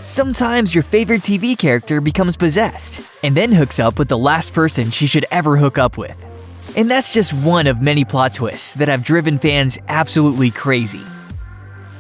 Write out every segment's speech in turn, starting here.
Sometimes your favorite TV character becomes possessed and then hooks up with the last person she should ever hook up with. And that's just one of many plot twists that have driven fans absolutely crazy.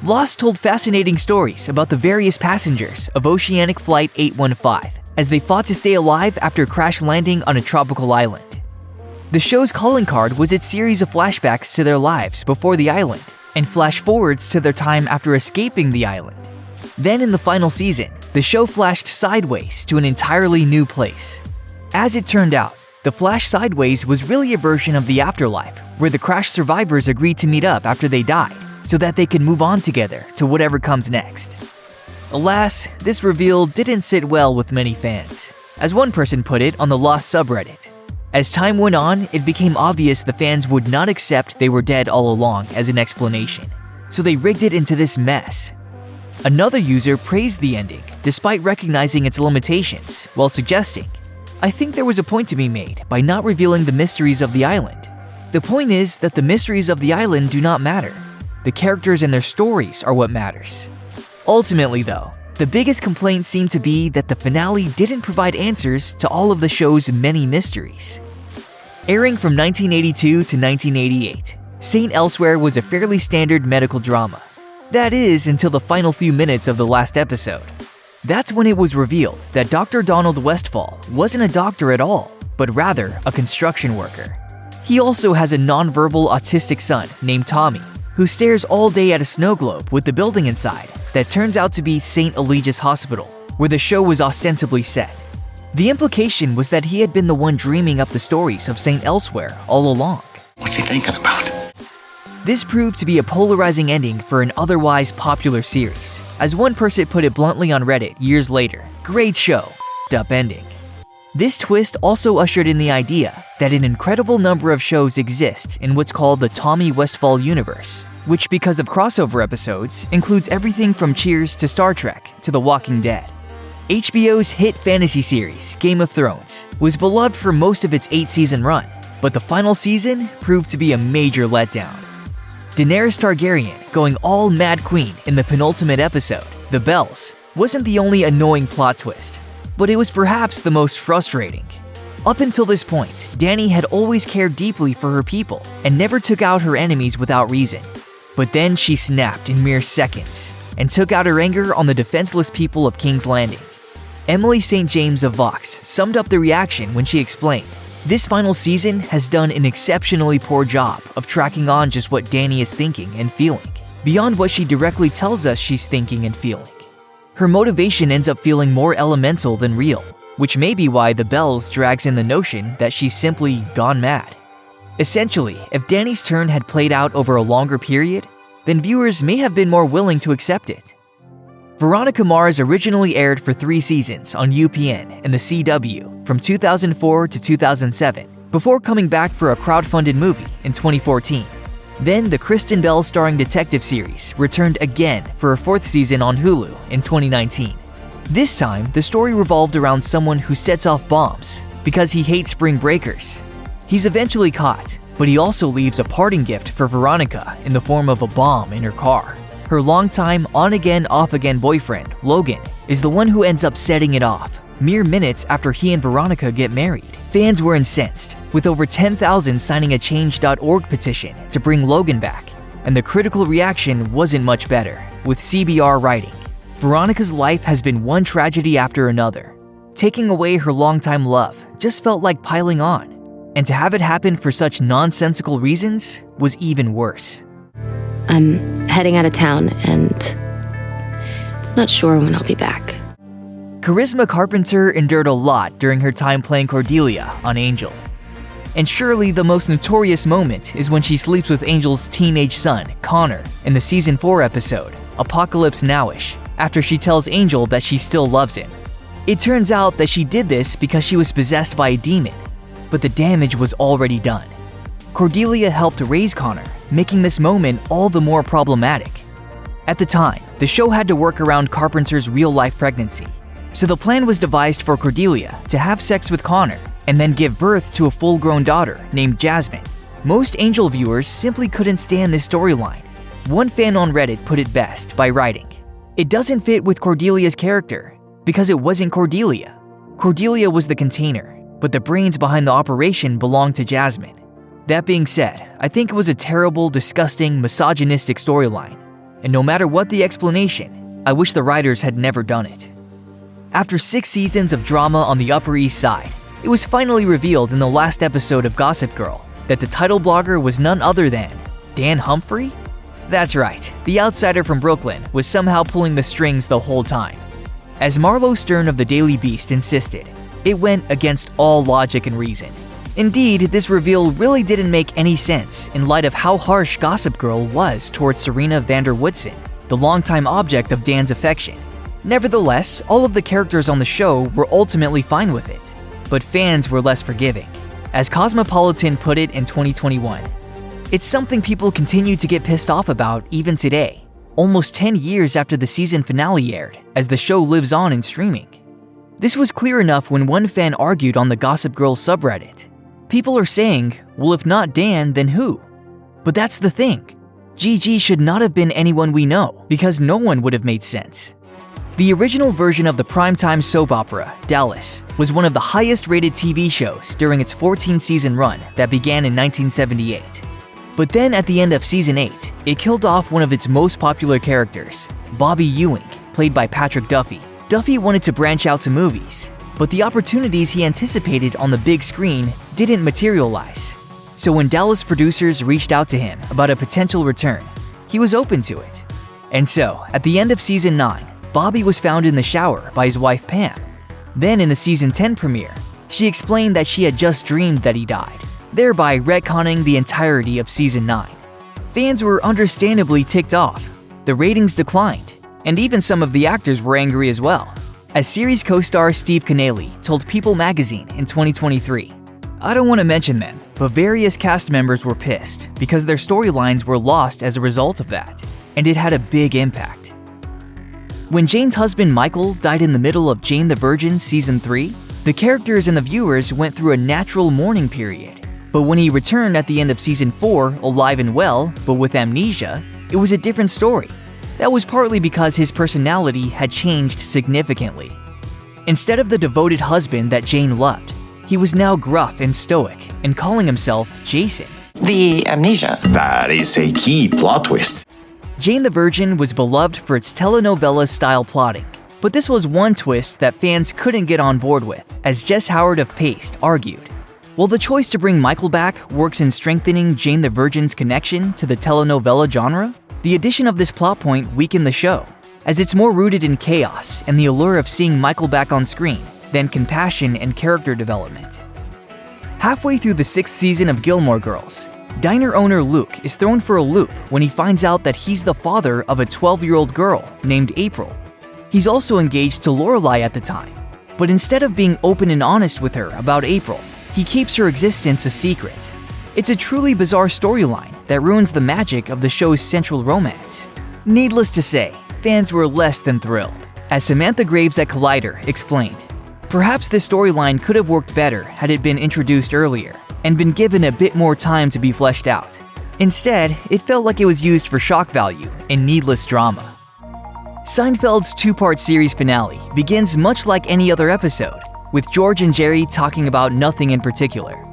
Lost told fascinating stories about the various passengers of Oceanic Flight 815 as they fought to stay alive after crash landing on a tropical island. The show's calling card was its series of flashbacks to their lives before the island and flash forwards to their time after escaping the island. Then in the final season, the show flashed sideways to an entirely new place. As it turned out, the flash sideways was really a version of the afterlife where the crash survivors agreed to meet up after they died so that they could move on together to whatever comes next. Alas, this reveal didn't sit well with many fans. As one person put it on the Lost subreddit, as time went on, it became obvious the fans would not accept they were dead all along as an explanation, so they rigged it into this mess. Another user praised the ending despite recognizing its limitations while suggesting, "I think there was a point to be made by not revealing the mysteries of the island. The point is that the mysteries of the island do not matter. The characters and their stories are what matters." Ultimately though, the biggest complaint seemed to be that the finale didn't provide answers to all of the show's many mysteries. Airing from 1982 to 1988, St. Elsewhere was a fairly standard medical drama. That is, until the final few minutes of the last episode. That's when it was revealed that Dr. Donald Westfall wasn't a doctor at all, but rather a construction worker. He also has a nonverbal autistic son named Tommy, who stares all day at a snow globe with the building inside that turns out to be St. Eligius Hospital, where the show was ostensibly set. The implication was that he had been the one dreaming up the stories of St. Elsewhere all along. What's he thinking about? This proved to be a polarizing ending for an otherwise popular series. As one person put it bluntly on Reddit years later, "Great show, up ending." This twist also ushered in the idea that an incredible number of shows exist in what's called the Tommy Westfall universe, which because of crossover episodes includes everything from Cheers to Star Trek to The Walking Dead. HBO's hit fantasy series, Game of Thrones, was beloved for most of its 8-season run, but the final season proved to be a major letdown. Daenerys Targaryen going all Mad Queen in the penultimate episode, The Bells, wasn't the only annoying plot twist, but it was perhaps the most frustrating. Up until this point, Dany had always cared deeply for her people and never took out her enemies without reason. But then she snapped in mere seconds and took out her anger on the defenseless people of King's Landing. Emily St. James of Vox summed up the reaction when she explained, "This final season has done an exceptionally poor job of tracking on just what Dany is thinking and feeling, beyond what she directly tells us she's thinking and feeling. Her motivation ends up feeling more elemental than real, which may be why The Bells drags in the notion that she's simply gone mad." Essentially, if Dany's turn had played out over a longer period, then viewers may have been more willing to accept it. Veronica Mars originally aired for 3 seasons on UPN and the CW from 2004 to 2007, before coming back for a crowdfunded movie in 2014. Then the Kristen Bell starring detective series returned again for a 4th season on Hulu in 2019. This time, the story revolved around someone who sets off bombs because he hates spring breakers. He's eventually caught, but he also leaves a parting gift for Veronica in the form of a bomb in her car. Her longtime on-again, off-again boyfriend, Logan, is the one who ends up setting it off, mere minutes after he and Veronica get married. Fans were incensed, with over 10,000 signing a Change.org petition to bring Logan back, and the critical reaction wasn't much better, with CBR writing, "Veronica's life has been one tragedy after another. Taking away her longtime love just felt like piling on, and to have it happen for such nonsensical reasons was even worse." I'm heading out of town and not sure when I'll be back. Charisma Carpenter endured a lot during her time playing Cordelia on Angel. And surely the most notorious moment is when she sleeps with Angel's teenage son, Connor, in the season 4 episode, Apocalypse Nowish, after she tells Angel that she still loves him. It turns out that she did this because she was possessed by a demon, but the damage was already done. Cordelia helped raise Connor, making this moment all the more problematic. At the time, the show had to work around Carpenter's real-life pregnancy, so the plan was devised for Cordelia to have sex with Connor and then give birth to a full-grown daughter named Jasmine. Most Angel viewers simply couldn't stand this storyline. One fan on Reddit put it best by writing, It doesn't fit with Cordelia's character, because it wasn't Cordelia. Cordelia was the container, but the brains behind the operation belonged to Jasmine. That being said, I think it was a terrible, disgusting, misogynistic storyline, and no matter what the explanation, I wish the writers had never done it. After 6 seasons of drama on the Upper East Side, it was finally revealed in the last episode of Gossip Girl that the title blogger was none other than Dan Humphrey? That's right, the outsider from Brooklyn was somehow pulling the strings the whole time. As Marlo Stern of the Daily Beast insisted, it went against all logic and reason. Indeed, this reveal really didn't make any sense in light of how harsh Gossip Girl was towards Serena van der Woodsen, the longtime object of Dan's affection. Nevertheless, all of the characters on the show were ultimately fine with it, but fans were less forgiving. As Cosmopolitan put it in 2021, it's something people continue to get pissed off about even today, almost 10 years after the season finale aired, as the show lives on in streaming. This was clear enough when one fan argued on the Gossip Girl subreddit. People are saying, well, if not Dan, then who? But that's the thing. Gigi should not have been anyone we know, because no one would have made sense. The original version of the primetime soap opera, Dallas, was one of the highest-rated TV shows during its 14-season run that began in 1978. But then at the end of Season 8, it killed off one of its most popular characters, Bobby Ewing, played by Patrick Duffy. Duffy wanted to branch out to movies, but the opportunities he anticipated on the big screen didn't materialize. So when Dallas producers reached out to him about a potential return, he was open to it. And so, at the end of Season 9, Bobby was found in the shower by his wife Pam. Then in the Season 10 premiere, she explained that she had just dreamed that he died, thereby retconning the entirety of Season 9. Fans were understandably ticked off, the ratings declined, and even some of the actors were angry as well. As series co-star Steve Canale told People magazine in 2023, "I don't want to mention them, but various cast members were pissed because their storylines were lost as a result of that, and it had a big impact." When Jane's husband Michael died in the middle of Jane the Virgin Season 3, the characters and the viewers went through a natural mourning period. But when he returned at the end of Season 4, alive and well, but with amnesia, it was a different story. That was partly because his personality had changed significantly. Instead of the devoted husband that Jane loved, he was now gruff and stoic and calling himself Jason. The amnesia. That is a key plot twist. Jane the Virgin was beloved for its telenovela-style plotting, but this was one twist that fans couldn't get on board with, as Jess Howard of Paste argued. While the choice to bring Michael back works in strengthening Jane the Virgin's connection to the telenovela genre, the addition of this plot point weakened the show, as it's more rooted in chaos and the allure of seeing Michael back on screen than compassion and character development. Halfway through the 6th season of Gilmore Girls, diner owner Luke is thrown for a loop when he finds out that he's the father of a 12-year-old girl named April. He's also engaged to Lorelai at the time, but instead of being open and honest with her about April, he keeps her existence a secret. It's a truly bizarre storyline that ruins the magic of the show's central romance. Needless to say, fans were less than thrilled. As Samantha Graves at Collider explained, perhaps this storyline could have worked better had it been introduced earlier and been given a bit more time to be fleshed out. Instead, it felt like it was used for shock value and needless drama. Seinfeld's 2-part series finale begins much like any other episode, with George and Jerry talking about nothing in particular.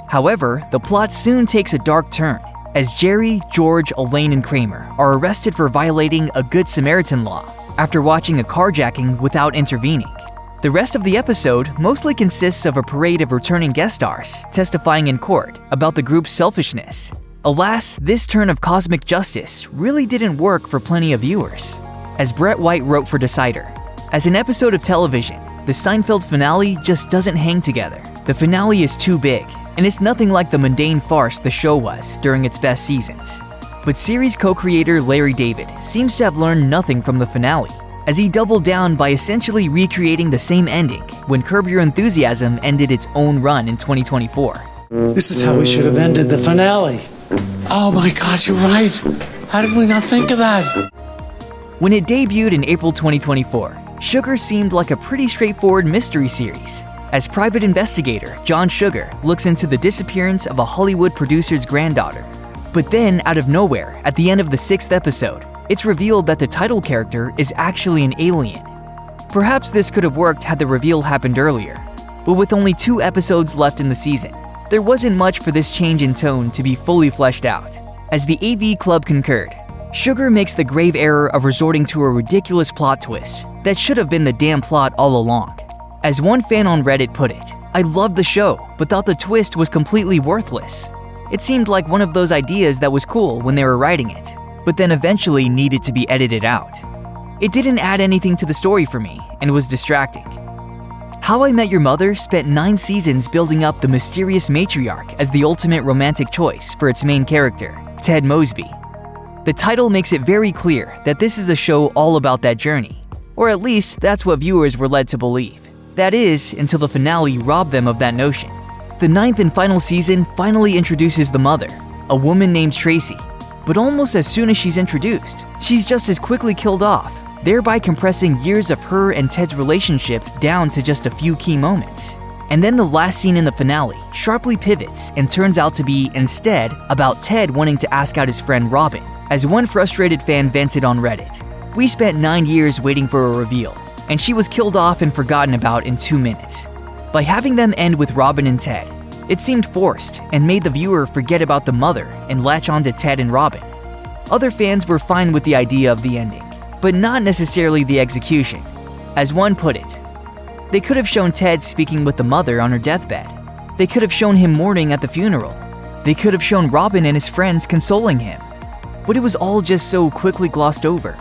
However, the plot soon takes a dark turn, as Jerry, George, Elaine, and Kramer are arrested for violating a Good Samaritan law after watching a carjacking without intervening. The rest of the episode mostly consists of a parade of returning guest stars testifying in court about the group's selfishness. Alas, this turn of cosmic justice really didn't work for plenty of viewers. As Brett White wrote for Decider, as an episode of television, the Seinfeld finale just doesn't hang together. The finale is too big, and it's nothing like the mundane farce the show was during its best seasons. But series co-creator Larry David seems to have learned nothing from the finale, as he doubled down by essentially recreating the same ending when Curb Your Enthusiasm ended its own run in 2024. This is how we should have ended the finale. Oh my God, you're right. How did we not think of that? When it debuted in April 2024, Sugar seemed like a pretty straightforward mystery series, as private investigator John Sugar looks into the disappearance of a Hollywood producer's granddaughter. But then, out of nowhere, at the end of the 6th episode, It's revealed that the title character is actually an alien. Perhaps this could have worked had the reveal happened earlier, but with only 2 episodes left in the season, there wasn't much for this change in tone to be fully fleshed out. As the AV Club concurred, Sugar makes the grave error of resorting to a ridiculous plot twist that should have been the damn plot all along. As one fan on Reddit put it, "I loved the show, but thought the twist was completely worthless. It seemed like one of those ideas that was cool when they were writing it, but then eventually needed to be edited out. It didn't add anything to the story for me and was distracting." How I Met Your Mother spent 9 seasons building up the mysterious matriarch as the ultimate romantic choice for its main character, Ted Mosby. The title makes it very clear that this is a show all about that journey, or at least that's what viewers were led to believe. That is, until the finale robbed them of that notion. The 9th and final season finally introduces the mother, a woman named Tracy, but almost as soon as she's introduced, she's just as quickly killed off, thereby compressing years of her and Ted's relationship down to just a few key moments. And then the last scene in the finale sharply pivots and turns out to be, instead, about Ted wanting to ask out his friend Robin. As one frustrated fan vented on Reddit, "We spent 9 years waiting for a reveal, and she was killed off and forgotten about in 2 minutes. By having them end with Robin and Ted, it seemed forced and made the viewer forget about the mother and latch on to Ted and Robin." Other fans were fine with the idea of the ending, but not necessarily the execution. As one put it, "They could have shown Ted speaking with the mother on her deathbed. They could have shown him mourning at the funeral. They could have shown Robin and his friends consoling him. But it was all just so quickly glossed over.